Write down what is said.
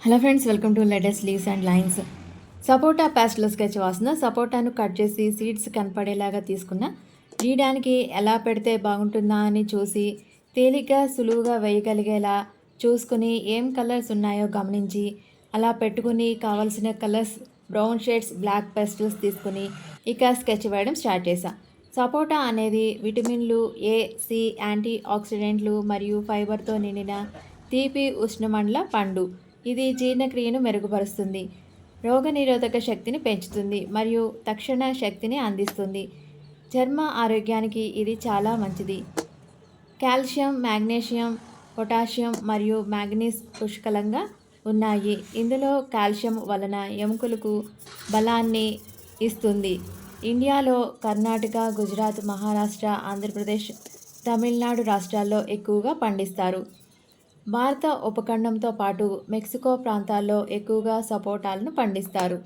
Hello friends, welcome to latest leaves and lines. Sapota pastel sketch వాసన. సపోటాను cut చేసి seeds కనపడేలాగా తీసుకున్న. గీయడానికి ఎలా పెడితే బాగుంటుందా అని చూసి తేలిగ్గా సులువుగా వేయగలిగేలా చూసుకుని ఏం కలర్స్ ఉన్నాయో గమనించి అలా పెట్టుకుని కావలసిన colours brown shades black pastels తీసుకుని ఇక స్కెచ్ వేయడం స్టార్ట్ చేశా. సపోటా అనేది విటమిన్లు ఏ, సి, యాంటీ ఆక్సిడెంట్లు మరియు ఫైబర్తో నిండిన తీపి ఉష్ణమండల పండు. ఇది జీర్ణక్రియను మెరుగుపరుస్తుంది, రోగనిరోధక శక్తిని పెంచుతుంది మరియు తక్షణ శక్తిని అందిస్తుంది. చర్మ ఆరోగ్యానికి ఇది చాలా మంచిది. కాల్షియం, మాగ్నీషియం, పొటాషియం మరియు మ్యాంగనీస్ పుష్కలంగా ఉన్నాయి. ఇందులో కాల్షియం వలన ఎముకలకు బలాన్ని ఇస్తుంది. ఇండియాలో కర్ణాటక, గుజరాత్, మహారాష్ట్ర, ఆంధ్రప్రదేశ్, తమిళనాడు రాష్ట్రాల్లో ఎక్కువగా పండిస్తారు. భారత ఉపఖండంతో పాటు మెక్సికో ప్రాంతాల్లో ఎక్కువగా సపోటాలను పండిస్తారు.